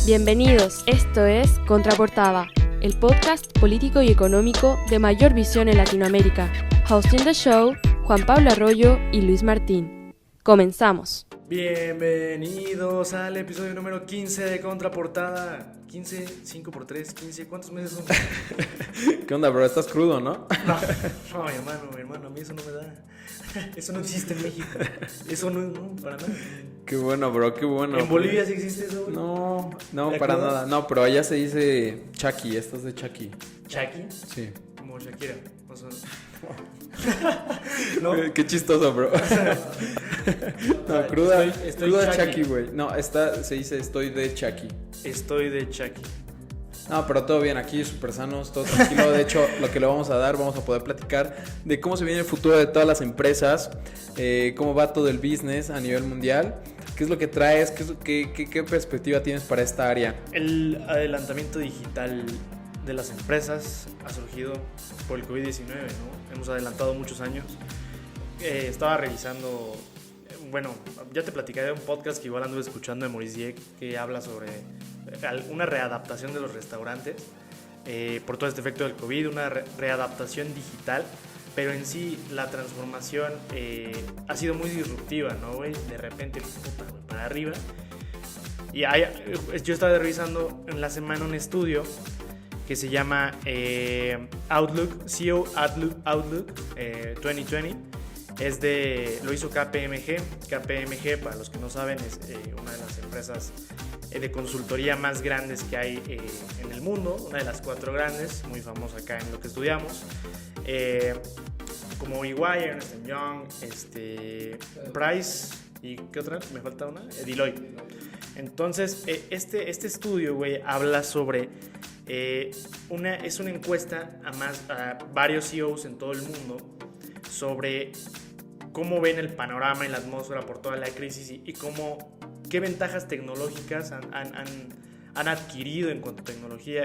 Bienvenidos, esto es Contraportada, el podcast político y económico de mayor visión en Latinoamérica. Hosting the show, Juan Pablo Arroyo y Luis Martín. Comenzamos. Bienvenidos al episodio número 15 de Contraportada. 15, 5 por 3, 15, ¿cuántos meses son? ¿Qué onda, bro? ¿Estás crudo, no? No, mi hermano, a mí eso no me da. Eso no existe en México. Eso no, para nada. Qué bueno, bro, qué bueno. ¿En Bolivia sí existe eso, güey? No, para nada. No, pero allá se dice Chaki, estás de Chaki. ¿Chaki? Sí. Como Shakira. O sea, ¿no? Qué chistoso, bro. No, cruda estoy Chaki, güey. No, se dice estoy de Chaki. Estoy de Chaki. No, pero todo bien aquí, súper sanos, todo tranquilo. De hecho, lo que le vamos a poder platicar de cómo se viene el futuro de todas las empresas, cómo va todo el business a nivel mundial, qué es lo que traes, qué perspectiva tienes para esta área. El adelantamiento digital de las empresas ha surgido por el COVID-19, ¿no? Hemos adelantado muchos años. Estaba revisando, bueno, ya te platicaré de un podcast que igual anduve escuchando de Maurice Dieck, que habla sobre una readaptación de los restaurantes por todo este efecto del COVID, una readaptación digital, pero en sí la transformación ha sido muy disruptiva, ¿no, güey? De repente, puta, güey, para arriba. Y yo estaba revisando en la semana un estudio que se llama Outlook, CEO Outlook 2020. Lo hizo KPMG. KPMG, para los que no saben, es una de las empresas de consultoría más grandes que hay en el mundo, una de las 4 grandes, muy famosa acá en lo que estudiamos, como EY, Ernst & Young, Price, y ¿qué otra? Me falta una, Deloitte. Entonces, este estudio, güey, habla sobre es una encuesta a varios CEOs en todo el mundo sobre cómo ven el panorama y la atmósfera por toda la crisis y qué ventajas tecnológicas han adquirido en cuanto a tecnología.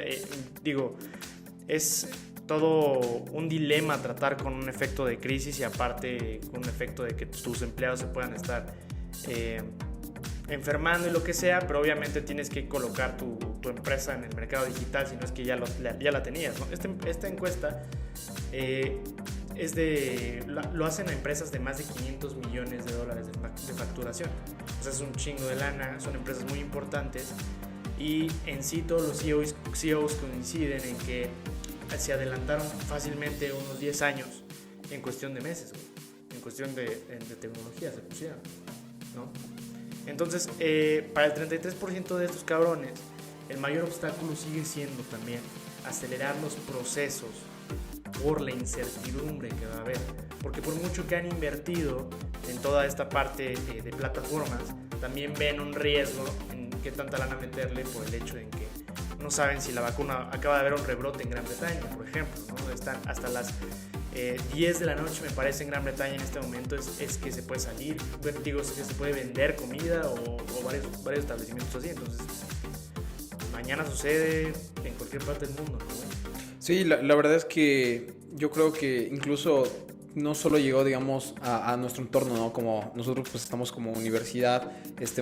Es todo un dilema tratar con un efecto de crisis y aparte con un efecto de que tus empleados se puedan estar enfermando y lo que sea, pero obviamente tienes que colocar tu empresa en el mercado digital, si no es que ya la tenías, ¿no? Esta encuesta lo hacen a empresas de más de $500 millones de facturación. O sea, es un chingo de lana, son empresas muy importantes y en sí todos los CEOs coinciden en que se adelantaron fácilmente unos 10 años en cuestión de meses, güey. En cuestión de tecnología se pusieron, ¿no? Entonces, para el 33% de estos cabrones, el mayor obstáculo sigue siendo también acelerar los procesos por la incertidumbre que va a haber. Porque por mucho que han invertido en toda esta parte de plataformas, también ven un riesgo en qué tanta lana meterle por el hecho de que no saben si la vacuna acaba de haber un rebrote en Gran Bretaña, por ejemplo, ¿no? Están hasta las 10 de la noche, me parece, en Gran Bretaña en este momento es que se puede salir, es que se puede vender comida o varios establecimientos así. Entonces, mañana sucede en cualquier parte del mundo, ¿no? Sí, la verdad es que yo creo que incluso no solo llegó, digamos, a nuestro entorno, ¿no? Como nosotros pues estamos como universidad,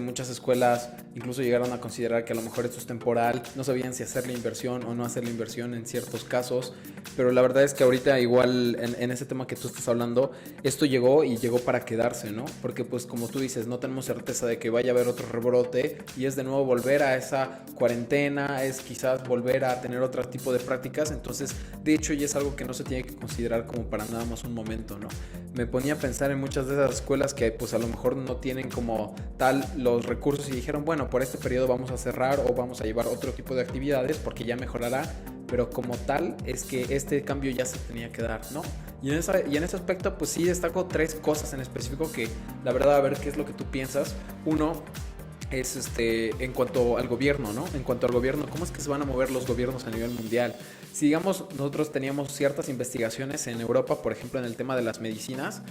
muchas escuelas incluso llegaron a considerar que a lo mejor esto es temporal, no sabían si hacer la inversión o no hacer la inversión en ciertos casos, pero la verdad es que ahorita igual en ese tema que tú estás hablando, esto llegó para quedarse, ¿no? Porque pues como tú dices, no tenemos certeza de que vaya a haber otro rebrote y es de nuevo volver a esa cuarentena, es quizás volver a tener otro tipo de prácticas, entonces de hecho ya es algo que no se tiene que considerar como para nada más un momento, ¿no? Me ponía a pensar en muchas de esas escuelas que pues a lo mejor no tienen como tal los recursos y dijeron, bueno, por este periodo vamos a cerrar o vamos a llevar otro tipo de actividades porque ya mejorará, pero como tal es que este cambio ya se tenía que dar, ¿no? Y en ese aspecto pues sí destaco 3 cosas en específico que la verdad a ver qué es lo que tú piensas. Uno es en cuanto al gobierno, ¿no? En cuanto al gobierno, ¿cómo es que se van a mover los gobiernos a nivel mundial? Si digamos, nosotros teníamos ciertas investigaciones en Europa, por ejemplo, en el tema de las medicinas,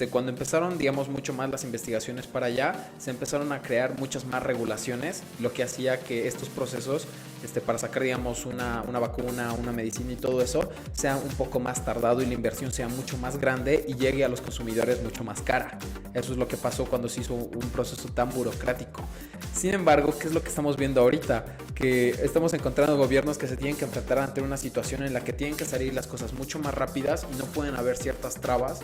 cuando empezaron, digamos, mucho más las investigaciones para allá, se empezaron a crear muchas más regulaciones, lo que hacía que estos procesos, para sacar, digamos, una vacuna, una medicina y todo eso, sea un poco más tardado y la inversión sea mucho más grande y llegue a los consumidores mucho más cara. Eso es lo que pasó cuando se hizo un proceso tan burocrático. Sin embargo, ¿qué es lo que estamos viendo ahorita? Que estamos encontrando gobiernos que se tienen que enfrentar ante una situación en la que tienen que salir las cosas mucho más rápidas y no pueden haber ciertas trabas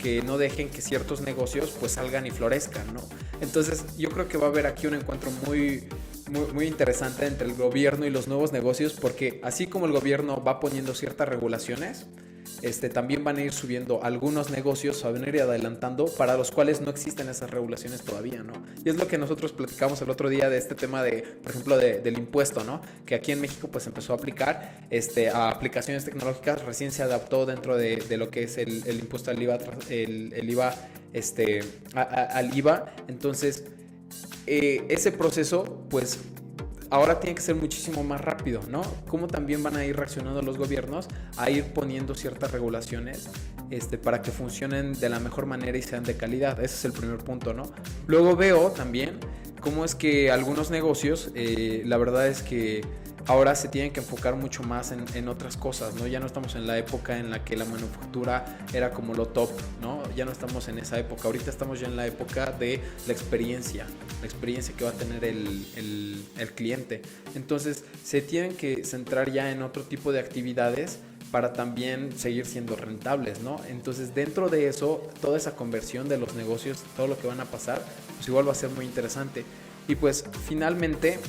que no dejen que ciertos negocios pues salgan y florezcan, ¿no? Entonces yo creo que va a haber aquí un encuentro muy interesante entre el gobierno y los nuevos negocios, porque así como el gobierno va poniendo ciertas regulaciones, también van a ir subiendo algunos negocios, van a ir adelantando, para los cuales no existen esas regulaciones todavía, ¿no? Y es lo que nosotros platicamos el otro día de este tema de, por ejemplo, del impuesto, ¿no? Que aquí en México pues empezó a aplicar a aplicaciones tecnológicas, recién se adaptó dentro de lo que es el impuesto al IVA, el IVA, al IVA. Entonces, ese proceso, pues, ahora tiene que ser muchísimo más rápido, ¿no? Cómo también van a ir reaccionando los gobiernos a ir poniendo ciertas regulaciones para que funcionen de la mejor manera y sean de calidad. Ese es el primer punto, ¿no? Luego veo también cómo es que algunos negocios, la verdad es que ahora se tienen que enfocar mucho más en otras cosas, ¿no? Ya no estamos en la época en la que la manufactura era como lo top, ¿no? Ya no estamos en esa época. Ahorita estamos ya en la época de la experiencia que va a tener el cliente. Entonces se tienen que centrar ya en otro tipo de actividades para también seguir siendo rentables, ¿no? Entonces dentro de eso, toda esa conversión de los negocios, todo lo que van a pasar, pues igual va a ser muy interesante. Y pues finalmente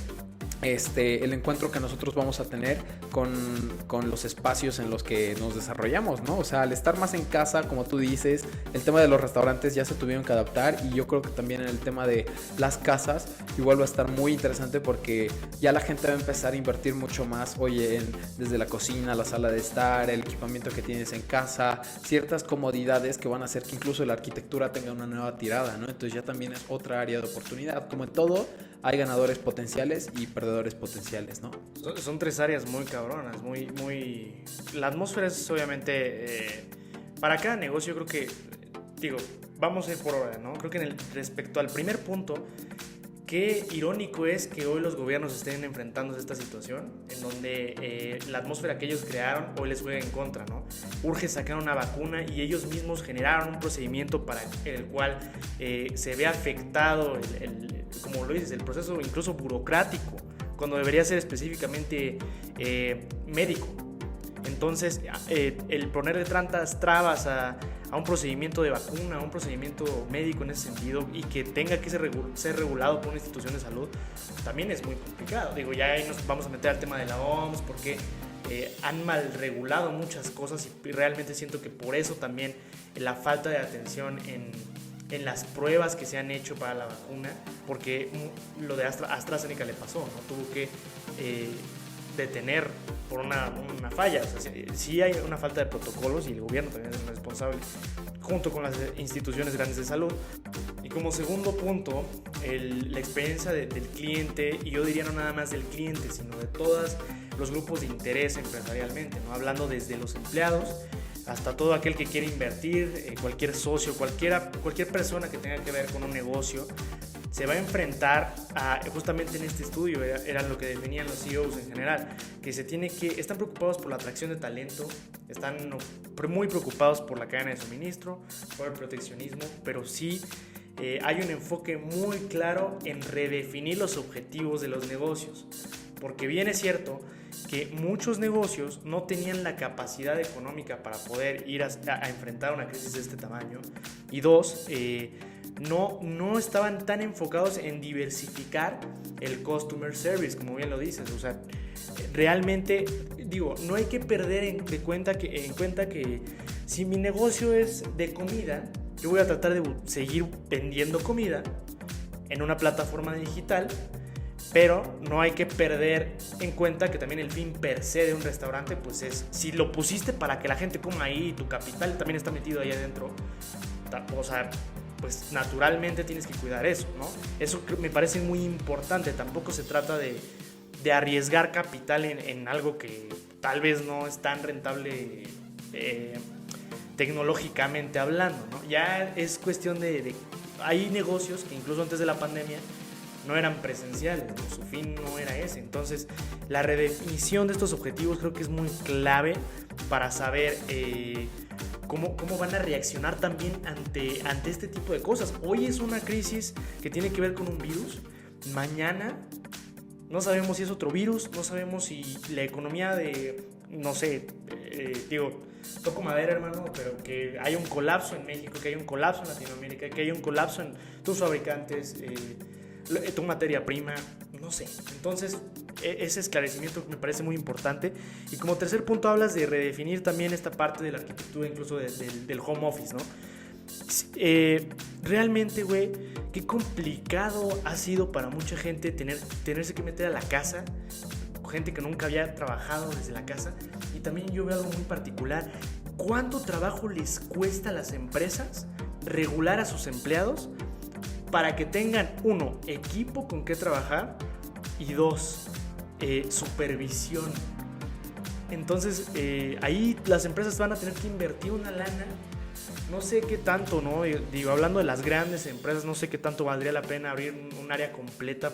el encuentro que nosotros vamos a tener con los espacios en los que nos desarrollamos, ¿no? O sea, al estar más en casa, como tú dices, el tema de los restaurantes ya se tuvieron que adaptar, y yo creo que también en el tema de las casas igual va a estar muy interesante, porque ya la gente va a empezar a invertir mucho más, oye, desde la cocina, la sala de estar, el equipamiento que tienes en casa, ciertas comodidades que van a hacer que incluso la arquitectura tenga una nueva tirada, ¿no? Entonces ya también es otra área de oportunidad. Como en todo, hay ganadores potenciales y perdedores potenciales, ¿no? Son tres áreas muy cabronas, La atmósfera es obviamente... para cada negocio creo que... vamos a ir por hora, ¿no? Creo que respecto al primer punto, qué irónico es que hoy los gobiernos estén enfrentándose a esta situación en donde la atmósfera que ellos crearon hoy les juega en contra, ¿no? Urge sacar una vacuna y ellos mismos generaron un procedimiento para el cual se ve afectado como lo dices, el proceso incluso burocrático, cuando debería ser específicamente médico. Entonces, el ponerle tantas trabas a un procedimiento de vacuna, a un procedimiento médico en ese sentido, y que tenga que ser regulado por una institución de salud, también es muy complicado. Ya ahí nos vamos a meter al tema de la OMS, porque han mal regulado muchas cosas, y realmente siento que por eso también la falta de atención en las pruebas que se han hecho para la vacuna, porque lo de AstraZeneca le pasó, ¿no? Tuvo que detener por una falla. O sea, sí hay una falta de protocolos, y el gobierno también es responsable, junto con las instituciones grandes de salud. Y como segundo punto, la experiencia del cliente, y yo diría no nada más del cliente, sino de todos los grupos de interés empresarialmente, ¿no? Hablando desde los empleados hasta todo aquel que quiere invertir, cualquier socio, cualquier persona que tenga que ver con un negocio, se va a enfrentar a, justamente en este estudio, era lo que definían los CEOs en general, que están preocupados por la atracción de talento, están muy preocupados por la cadena de suministro, por el proteccionismo, pero sí hay un enfoque muy claro en redefinir los objetivos de los negocios, porque bien es cierto que muchos negocios no tenían la capacidad económica para poder ir a enfrentar una crisis de este tamaño, y dos, no estaban tan enfocados en diversificar el customer service, como bien lo dices. O sea, realmente, no hay que perder en cuenta que si mi negocio es de comida, yo voy a tratar de seguir vendiendo comida en una plataforma digital, pero no hay que perder en cuenta que también el fin per se de un restaurante, pues es, si lo pusiste para que la gente coma ahí, tu capital también está metido ahí adentro, o sea, pues naturalmente tienes que cuidar eso, ¿no? Eso me parece muy importante. Tampoco se trata de arriesgar capital en algo que tal vez no es tan rentable tecnológicamente hablando, ¿no? Ya es cuestión hay negocios que incluso antes de la pandemia no eran presenciales, ¿no? Su fin no era ese. Entonces, la redefinición de estos objetivos creo que es muy clave para saber cómo van a reaccionar también ante este tipo de cosas. Hoy es una crisis que tiene que ver con un virus, mañana no sabemos si es otro virus, no sabemos si la economía de, no sé, toco madera, hermano, pero que haya un colapso en México, que haya un colapso en Latinoamérica, que haya un colapso en tus fabricantes, tu materia prima, no sé. Entonces, ese esclarecimiento me parece muy importante. Y como tercer punto hablas de redefinir también esta parte de la arquitectura, incluso del home office, ¿no? Realmente, güey, qué complicado ha sido para mucha gente tenerse que meter a la casa, gente que nunca había trabajado desde la casa. Y también yo veo algo muy particular: ¿cuánto trabajo les cuesta a las empresas regular a sus empleados para que tengan, uno, equipo con qué trabajar, y dos, supervisión? Entonces ahí las empresas van a tener que invertir una lana. No sé qué tanto, ¿no? Digo, hablando de las grandes empresas, no sé qué tanto valdría la pena abrir un área completa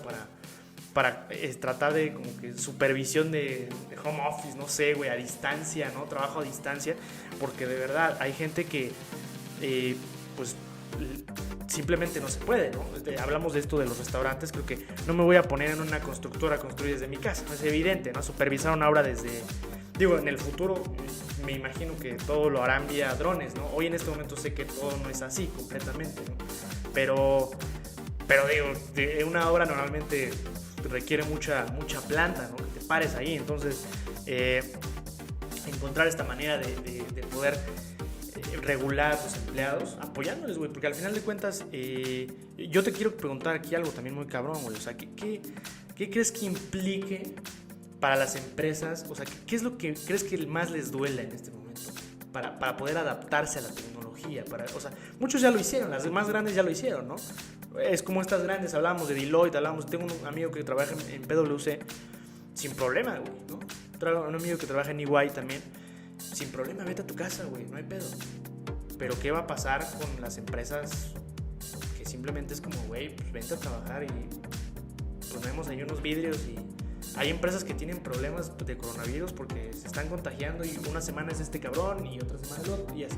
para tratar de como que supervisión de home office, no sé, güey, a distancia, ¿no? Trabajo a distancia, porque de verdad hay gente que pues simplemente no se puede, ¿no? Hablamos de esto de los restaurantes, creo que no me voy a poner en una constructora a construir desde mi casa, es evidente, ¿no? Supervisar una obra desde, digo, en el futuro me imagino que todo lo harán vía drones, ¿no? Hoy en este momento sé que todo no es así completamente, ¿no? Pero digo, una obra normalmente requiere mucha planta, ¿no? Que te pares ahí. Entonces, encontrar esta manera de poder regular a tus empleados, apoyándoles, güey, porque al final de cuentas, yo te quiero preguntar aquí algo también muy cabrón, güey. O sea, ¿qué crees que implique para las empresas? O sea, ¿qué es lo que crees que más les duele en este momento para poder adaptarse a la tecnología? O sea, muchos ya lo hicieron, las más grandes ya lo hicieron, ¿no? Es como estas grandes, hablamos de Deloitte, tengo un amigo que trabaja en PwC sin problema, güey, ¿no? Un amigo que trabaja en EY también, sin problema, vete a tu casa, güey, no hay pedo. Pero ¿qué va a pasar con las empresas que simplemente es como, güey, pues vente a trabajar y ponemos ahí unos vidrios? Y hay empresas que tienen problemas de coronavirus porque se están contagiando y una semana es este cabrón y otra semana el otro y así.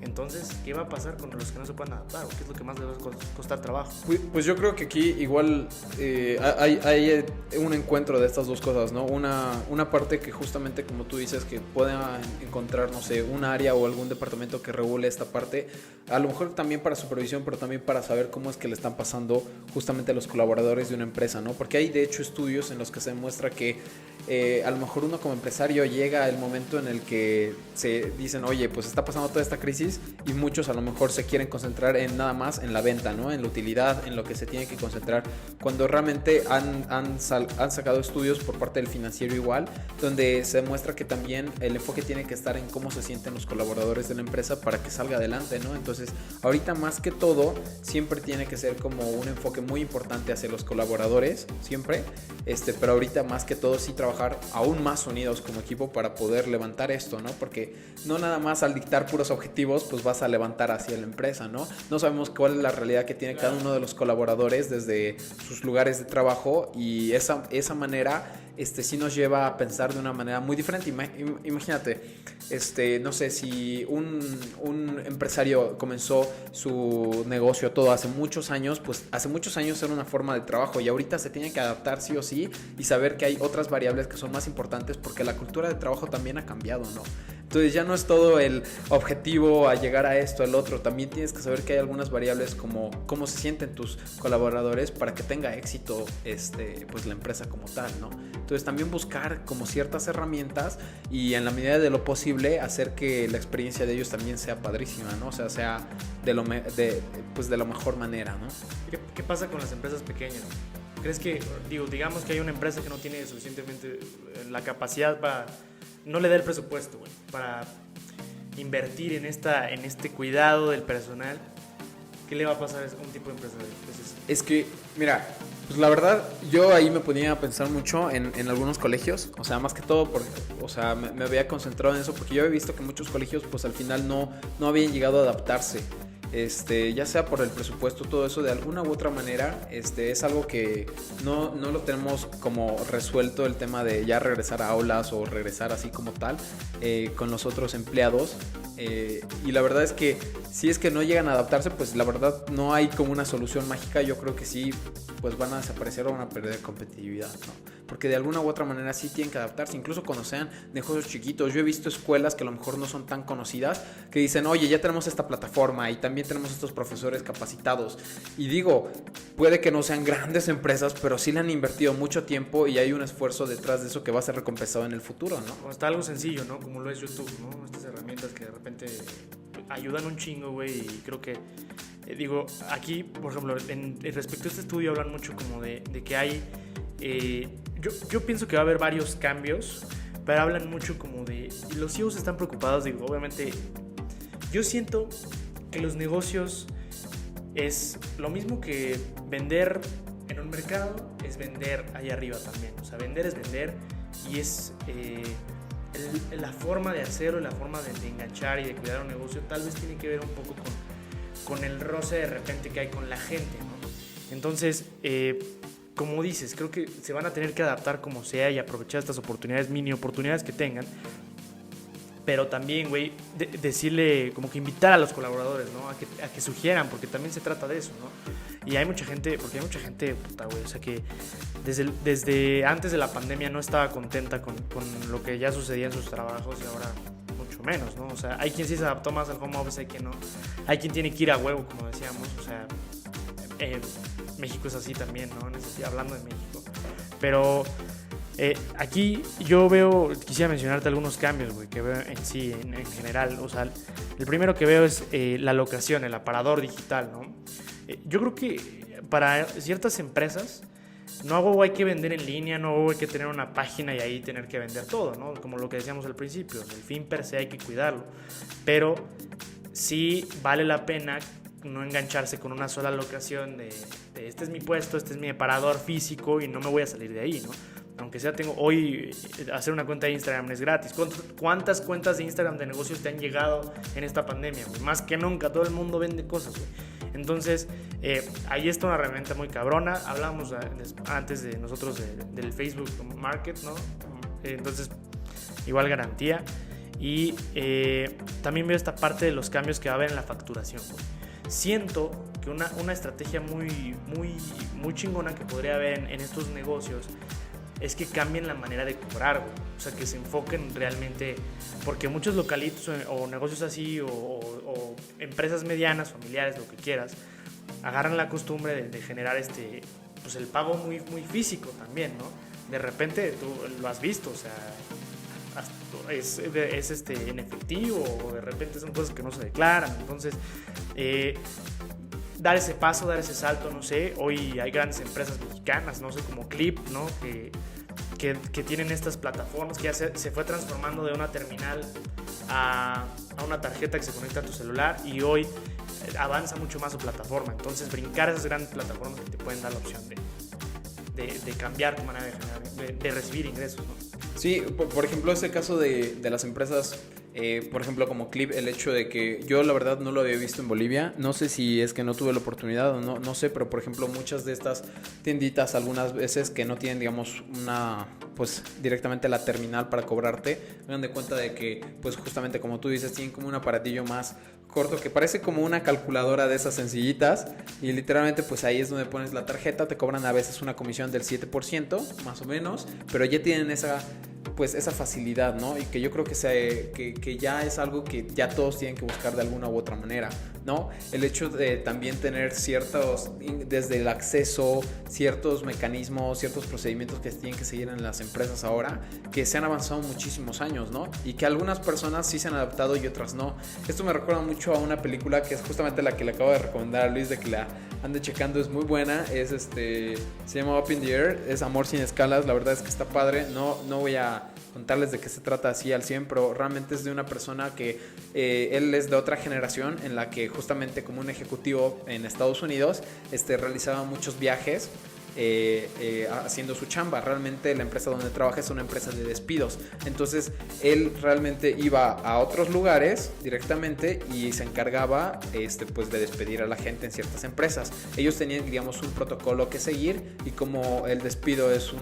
Entonces, ¿qué va a pasar con los que no se puedan adaptar? ¿O qué es lo que más les va a costar trabajo? Pues yo creo que aquí igual hay un encuentro de estas dos cosas, ¿no? Una parte que justamente, como tú dices, que puedan encontrar, no sé, un área o algún departamento que regule esta parte, a lo mejor también para supervisión, pero también para saber cómo es que le están pasando justamente a los colaboradores de una empresa, ¿no? Porque hay de hecho estudios en los que se demuestra que a lo mejor uno como empresario llega el momento en el que se dicen, oye, pues está pasando toda esta crisis, y muchos a lo mejor se quieren concentrar en nada más en la venta, ¿no? En la utilidad, en lo que se tiene que concentrar, cuando realmente han sacado estudios por parte del financiero igual, donde se demuestra que también el enfoque tiene que estar en cómo se sienten los colaboradores de la empresa para que salga adelante, ¿no? Entonces, ahorita más que todo, siempre tiene que ser como un enfoque muy importante hacia los colaboradores, siempre, pero ahorita más que todo sí trabajar aún más unidos como equipo para poder levantar esto, ¿no? Porque no nada más al dictar puros objetivos, pues vas a levantar hacia la empresa, ¿no? No sabemos cuál es la realidad que tiene cada uno de los colaboradores desde sus lugares de trabajo, y esa manera sí nos lleva a pensar de una manera muy diferente. Imagínate, no sé, si un empresario comenzó su negocio todo hace muchos años, pues hace muchos años era una forma de trabajo y ahorita se tiene que adaptar sí o sí y saber que hay otras variables que son más importantes porque la cultura de trabajo también ha cambiado, ¿no? Entonces ya no es todo el objetivo a llegar a esto, al otro. También tienes que saber que hay algunas variables como cómo se sienten tus colaboradores para que tenga éxito pues la empresa como tal, ¿no? Entonces también buscar como ciertas herramientas y en la medida de lo posible hacer que la experiencia de ellos también sea padrísima, ¿no? O sea de la mejor manera, ¿no? ¿Qué pasa con las empresas pequeñas? ¿Crees que, digamos que hay una empresa que no tiene suficientemente la capacidad para, no le da el presupuesto, güey, para invertir en este cuidado del personal? ¿Qué le va a pasar a un tipo de empresa? Es que, mira, pues la verdad, yo ahí me ponía a pensar mucho en algunos colegios, o sea, más que todo, me había concentrado en eso, porque yo he visto que muchos colegios, pues al final no habían llegado a adaptarse, ya sea por el presupuesto, todo eso, de alguna u otra manera, es algo que no lo tenemos como resuelto, el tema de ya regresar a aulas o regresar así como tal, con los otros empleados, y la verdad es que si es que no llegan a adaptarse, pues la verdad no hay como una solución mágica. Yo creo que sí, pues van a desaparecer o van a perder competitividad, ¿no? Porque de alguna u otra manera sí tienen que adaptarse, incluso cuando sean negocios chiquitos. Yo he visto escuelas que a lo mejor no son tan conocidas, que dicen, oye, ya tenemos esta plataforma y también tenemos estos profesores capacitados. Y digo, puede que no sean grandes empresas, pero sí le han invertido mucho tiempo y hay un esfuerzo detrás de eso que va a ser recompensado en el futuro, ¿no? O está algo sencillo, ¿no? Como lo es YouTube, ¿no? Estas herramientas que de repente ayudan un chingo, güey, y creo que, digo, aquí, por ejemplo, respecto a este estudio hablan mucho como de que hay, yo pienso que va a haber varios cambios, pero hablan mucho como de, los CEOs están preocupados, digo, obviamente, yo siento que los negocios es lo mismo que vender en un mercado, es vender ahí arriba también, o sea, vender es vender y es... la forma de hacerlo y la forma de enganchar y de cuidar un negocio tal vez tiene que ver un poco con el roce de repente que hay con la gente, ¿no? Entonces, como dices, creo que se van a tener que adaptar como sea y aprovechar estas oportunidades, mini oportunidades que tengan, pero también, güey, decirle, como que invitar a los colaboradores, ¿no? A que sugieran, porque también se trata de eso, ¿no? Y hay mucha gente, puta, güey, o sea que desde antes de la pandemia no estaba contenta con lo que ya sucedía en sus trabajos y ahora mucho menos, ¿no? O sea, hay quien sí se adaptó más al home office, hay quien no. Hay quien tiene que ir a huevo, como decíamos, o sea, México es así también, ¿no? Hablando de México. Pero aquí yo quisiera mencionarte algunos cambios, güey, que veo en sí, en general. O sea, el primero que veo es la locación, el aparador digital, ¿no? Yo creo que para ciertas empresas no hay que vender en línea, no hay que tener una página y ahí tener que vender todo, ¿no? Como lo que decíamos al principio, el fin per se hay que cuidarlo, pero sí vale la pena no engancharse con una sola locación de este es mi puesto, este es mi aparador físico y no me voy a salir de ahí, ¿no? Aunque sea hoy hacer una cuenta de Instagram es gratis. ¿Cuántas cuentas de Instagram de negocios te han llegado en esta pandemia, güey? Más que nunca, todo el mundo vende cosas, güey. Entonces, ahí está una herramienta muy cabrona. Hablábamos antes de nosotros del Facebook Market, ¿no? Entonces, igual garantía. Y también veo esta parte de los cambios que va a haber en la facturación, güey. Siento que una estrategia muy, muy, muy chingona que podría haber en estos negocios es que cambien la manera de cobrar, güey. O sea, que se enfoquen realmente, porque muchos localitos o negocios así o empresas medianas, familiares, lo que quieras, agarran la costumbre de generar pues el pago muy, muy físico también, ¿no? De repente tú lo has visto, o sea, es en efectivo o de repente son cosas que no se declaran. Entonces, dar ese paso, dar ese salto, no sé. Hoy hay grandes empresas mexicanas, no sé, como Clip, ¿no? Que tienen estas plataformas que ya se fue transformando de una terminal a una tarjeta que se conecta a tu celular y hoy avanza mucho más su plataforma. Entonces, brincar esas grandes plataformas que te pueden dar la opción de cambiar tu manera de recibir ingresos, ¿no? Sí, por ejemplo, ese caso de las empresas, por ejemplo, como Clip, el hecho de que yo la verdad no lo había visto en Bolivia, no sé si es que no tuve la oportunidad o no sé, pero por ejemplo muchas de estas tienditas algunas veces que no tienen, digamos, pues directamente la terminal para cobrarte, me dan de cuenta de que, pues justamente como tú dices, tienen como un aparatillo más corto que parece como una calculadora de esas sencillitas y literalmente pues ahí es donde pones la tarjeta, te cobran a veces una comisión del 7% más o menos, pero ya tienen esa facilidad, ¿no? Y que yo creo que ya es algo que ya todos tienen que buscar de alguna u otra manera, ¿no? El hecho de también tener desde el acceso, ciertos mecanismos, ciertos procedimientos que tienen que seguir en las empresas ahora, que se han avanzado muchísimos años, ¿no? Y que algunas personas sí se han adaptado y otras no. Esto me recuerda mucho a una película que es justamente la que le acabo de recomendar a Luis, de que la ande checando, es muy buena, se llama Up in the Air, es Amor sin escalas, la verdad es que está padre, no voy a contarles de qué se trata así al 100, pero realmente es de una persona que él es de otra generación en la que justamente como un ejecutivo en Estados Unidos realizaba muchos viajes haciendo su chamba. Realmente la empresa donde trabaja es una empresa de despidos, entonces él realmente iba a otros lugares directamente y se encargaba pues de despedir a la gente en ciertas empresas. Ellos tenían, digamos, un protocolo que seguir y como el despido es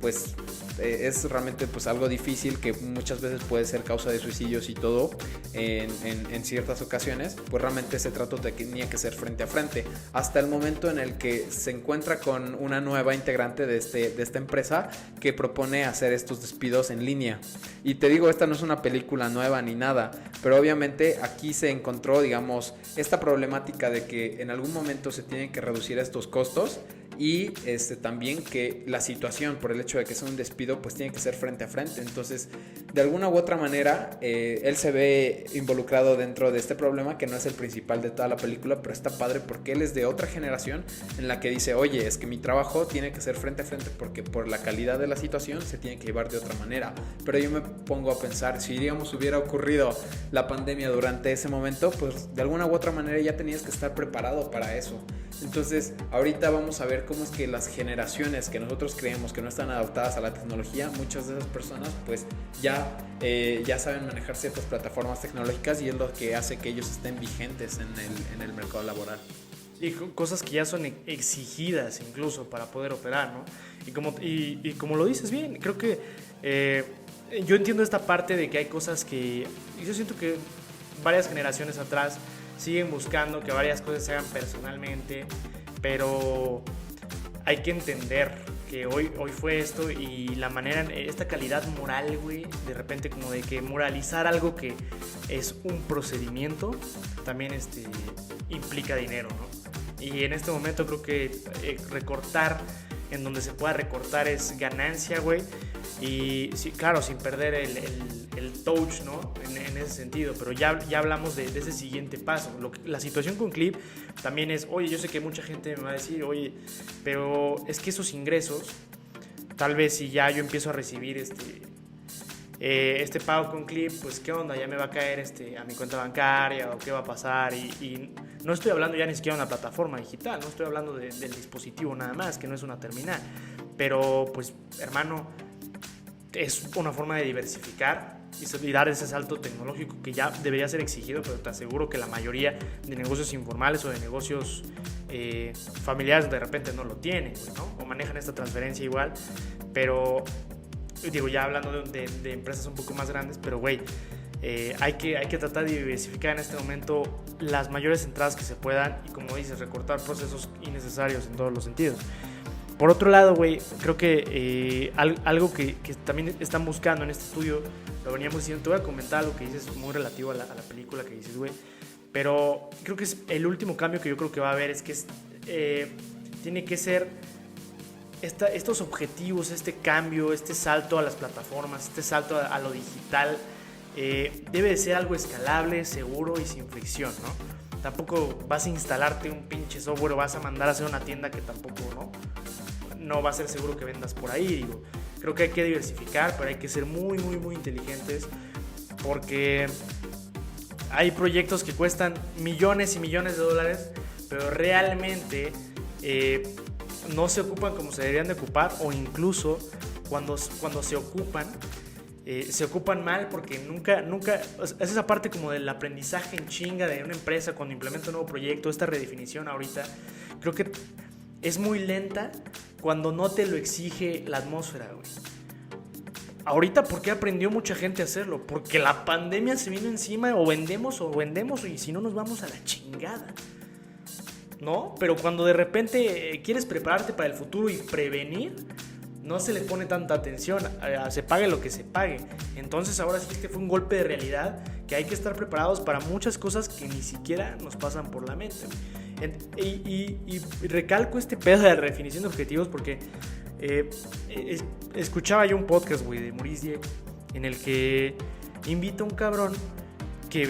pues es realmente pues algo difícil, que muchas veces puede ser causa de suicidios y todo en ciertas ocasiones, pues realmente ese trato tenía que ser frente a frente, hasta el momento en el que se encuentra con una nueva integrante de esta empresa que propone hacer estos despidos en línea. Y te digo, esta no es una película nueva ni nada, pero obviamente aquí se encontró, digamos, esta problemática de que en algún momento se tienen que reducir estos costos, y también que la situación, por el hecho de que sea un despido, pues tiene que ser frente a frente. Entonces, de alguna u otra manera, él se ve involucrado dentro de este problema, que no es el principal de toda la película, pero está padre porque él es de otra generación en la que dice, oye, es que mi trabajo tiene que ser frente a frente porque por la calidad de la situación se tiene que llevar de otra manera. Pero yo me pongo a pensar, si digamos hubiera ocurrido la pandemia durante ese momento, pues de alguna u otra manera ya tenías que estar preparado para eso. Entonces, ahorita vamos a ver cómo es que las generaciones que nosotros creemos que no están adaptadas a la tecnología, muchas de esas personas pues ya saben manejar ciertas plataformas tecnológicas, y es lo que hace que ellos estén vigentes en el mercado laboral. Y cosas que ya son exigidas incluso para poder operar, ¿no? Y como lo dices bien, creo que yo entiendo esta parte de que hay cosas que yo siento que varias generaciones atrás siguen buscando que varias cosas se hagan personalmente, pero hay que entender que hoy fue esto, y la manera, esta calidad moral, güey, de repente como de que moralizar algo que es un procedimiento, también implica dinero, ¿no? Y en este momento creo que recortar en donde se pueda recortar es ganancia, güey. Y sí, claro, sin perder el touch, ¿no? En ese sentido, pero ya hablamos de ese siguiente paso. La situación con Clip también es, oye, yo sé que mucha gente me va a decir, oye, pero es que esos ingresos, tal vez si ya yo empiezo a recibir este pago con Clip, pues qué onda, ya me va a caer a mi cuenta bancaria, o qué va a pasar. Y no estoy hablando ya ni siquiera de una plataforma digital, no estoy hablando del dispositivo nada más, que no es una terminal. Pero pues, hermano, es una forma de diversificar y dar ese salto tecnológico que ya debería ser exigido, pero te aseguro que la mayoría de negocios informales o de negocios familiares de repente no lo tienen, ¿no? O manejan esta transferencia igual. Pero digo, ya hablando de empresas un poco más grandes, pero güey, hay que tratar de diversificar en este momento las mayores entradas que se puedan, y como dices, recortar procesos innecesarios en todos los sentidos. Por otro lado, güey, creo que algo que también están buscando en este estudio, lo veníamos diciendo, te voy a comentar algo que dices muy relativo a la película que dices, güey, pero creo que es el último cambio que yo creo que va a haber, es que tiene que ser estos objetivos, este cambio, este salto a las plataformas, este salto a lo digital, debe de ser algo escalable, seguro y sin fricción, ¿no? Tampoco vas a instalarte un pinche software o vas a mandar a hacer una tienda que tampoco, no va a ser seguro que vendas por ahí. Digo, creo que hay que diversificar, pero hay que ser muy, muy, muy inteligentes, porque hay proyectos que cuestan millones y millones de dólares, pero realmente no se ocupan como se deberían de ocupar, o incluso cuando se ocupan mal, porque nunca es esa parte como del aprendizaje en chinga de una empresa cuando implementa un nuevo proyecto. Esta redefinición ahorita creo que es muy lenta cuando no te lo exige la atmósfera, güey. Ahorita, ¿por qué aprendió mucha gente a hacerlo? Porque la pandemia se vino encima, o vendemos, y si no nos vamos a la chingada, ¿no? Pero cuando de repente quieres prepararte para el futuro y prevenir, no se le pone tanta atención, se pague lo que se pague. Entonces ahora sí que fue un golpe de realidad, que hay que estar preparados para muchas cosas que ni siquiera nos pasan por la mente. Y recalco este pedo de redefinición de objetivos porque escuchaba yo un podcast, güey, de Maurice Dieck, en el que invita a un cabrón que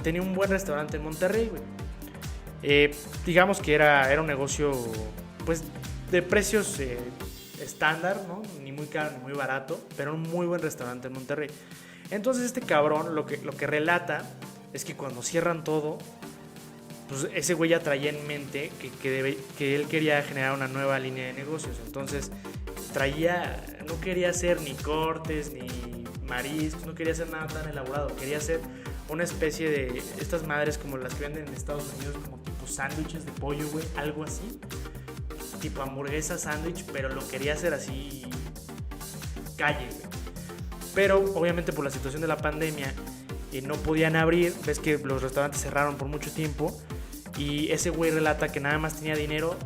tenía un buen restaurante en Monterrey, güey. Digamos que era un negocio, pues, de precios estándar, ¿no? Ni muy caro ni muy barato, pero un muy buen restaurante en Monterrey. Entonces este cabrón lo que relata es que cuando cierran todo, pues ese güey ya traía en mente que él quería generar una nueva línea de negocios. Entonces no quería hacer ni cortes ni mariscos, no quería hacer nada tan elaborado, quería hacer una especie de estas madres como las que venden en Estados Unidos, como tipo sándwiches de pollo, güey, algo así. tipo hamburguesa, sándwich, pero lo quería hacer así calle, güey. Pero obviamente por la situación de la pandemia no podían abrir, ves que los restaurantes cerraron por mucho tiempo, y ese güey relata que nada más tenía dinero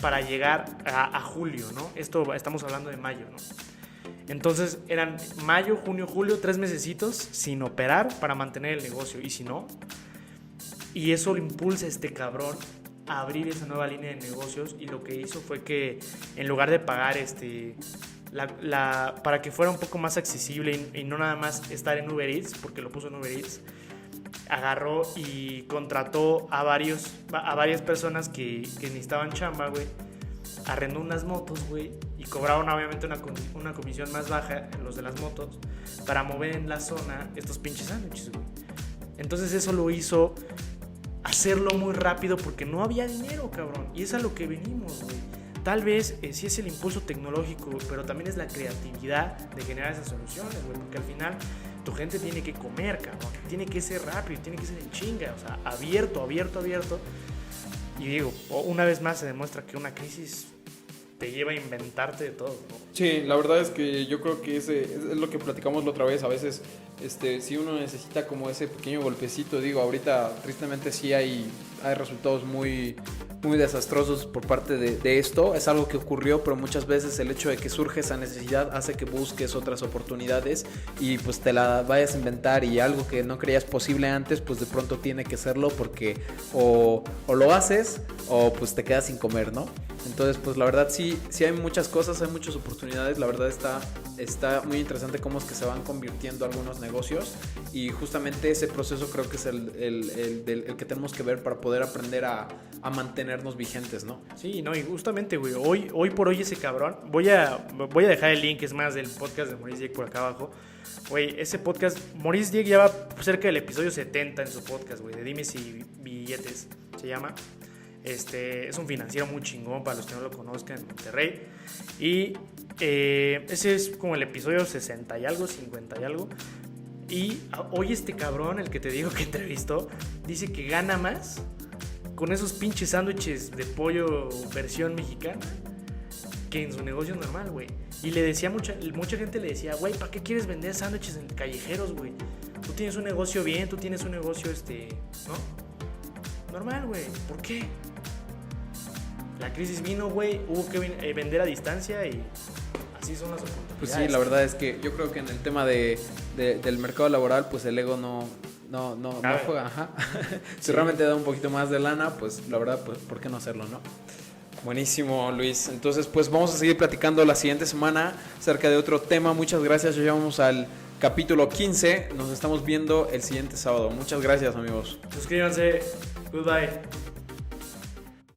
para llegar a julio, ¿no? Estamos hablando de mayo, ¿no? Entonces eran mayo, junio, julio, 3 mesecitos sin operar para mantener el negocio, y si no, y eso lo impulsa este cabrón a abrir esa nueva línea de negocios, y lo que hizo fue que en lugar de pagar para que fuera un poco más accesible y no nada más estar en Uber Eats, porque lo puso en Uber Eats, agarró y contrató a varias personas que necesitaban chamba, güey. Arrendó unas motos, güey, y cobraron obviamente una comisión más baja en los de las motos para mover en la zona estos pinches sándwiches, güey. Entonces eso lo hizo hacerlo muy rápido porque no había dinero, cabrón. Y es a lo que venimos, güey. Tal vez sí es el impulso tecnológico, pero también es la creatividad de generar esas soluciones, güey. Porque al final tu gente tiene que comer, cabrón. Tiene que ser rápido, tiene que ser en chinga. O sea, abierto. Y digo, una vez más se demuestra que una crisis te lleva a inventarte de todo, ¿no? Sí, la verdad es que yo creo que es lo que platicamos la otra vez. A veces, si uno necesita como ese pequeño golpecito, digo, ahorita tristemente sí hay resultados muy, muy desastrosos por parte de esto. Es algo que ocurrió, pero muchas veces el hecho de que surge esa necesidad hace que busques otras oportunidades y pues te la vayas a inventar, y algo que no creías posible antes, pues de pronto tiene que serlo, porque o lo haces o pues te quedas sin comer, ¿no? Entonces, pues la verdad sí hay muchas cosas, hay muchas oportunidades. La verdad está muy interesante cómo es que se van convirtiendo algunos negocios, y justamente ese proceso creo que es el que tenemos que ver para poder aprender a mantenernos vigentes, ¿no? Sí, no, y justamente, güey, hoy por hoy ese cabrón, voy a dejar el link, es más, del podcast de Maurice Dieck por acá abajo. Güey, ese podcast, Maurice Dieck ya va cerca del episodio 70 en su podcast, güey, de Dimes y Billetes, se llama. Es un financiero muy chingón, para los que no lo conozcan, en Monterrey. Y ese es como el episodio 60 y algo, 50 y algo. Y hoy este cabrón, el que te digo que entrevistó, dice que gana más con esos pinches sándwiches de pollo versión mexicana que en su negocio normal, güey. Y le decía, mucha gente le decía, güey, ¿para qué quieres vender sándwiches en callejeros, güey? Tú tienes un negocio bien, tú tienes un negocio, ¿no? Normal, güey. ¿Por qué? La crisis vino, güey, hubo que vender a distancia, y así son las oportunidades. Pues sí, la verdad es que yo creo que en el tema del mercado laboral, pues el ego no juega, ajá. Si realmente da un poquito más de lana, pues la verdad, pues ¿por qué no hacerlo, no? Buenísimo, Luis. Entonces, pues vamos a seguir platicando la siguiente semana acerca de otro tema. Muchas gracias. Ya vamos al capítulo 15. Nos estamos viendo el siguiente sábado. Muchas gracias, amigos. Suscríbanse. Goodbye.